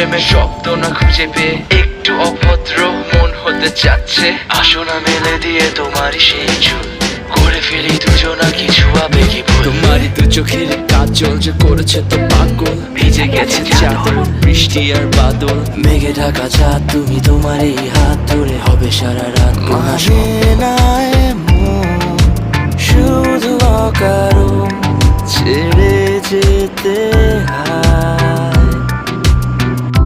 প্রেমের শব্দ না খুঁজে পেয়ে একটু অভদ্র মন হতে চাচ্ছে। আসো না মেলে দিয়ে তোমারই সেই চুল, করে ফেলি দুজনা কিছু আবেগী ভুল। তোমারই দু চোখের কাজল যে করেছে তো পাগল, ভিজে গেছে চাদর বৃষ্টি আর বাদল। মেঘে ঢাকা চাঁদ তুমি তোমার এই হাত ধরে হবে সারা রাত। শুধু অকারণ ছেড়ে যেতে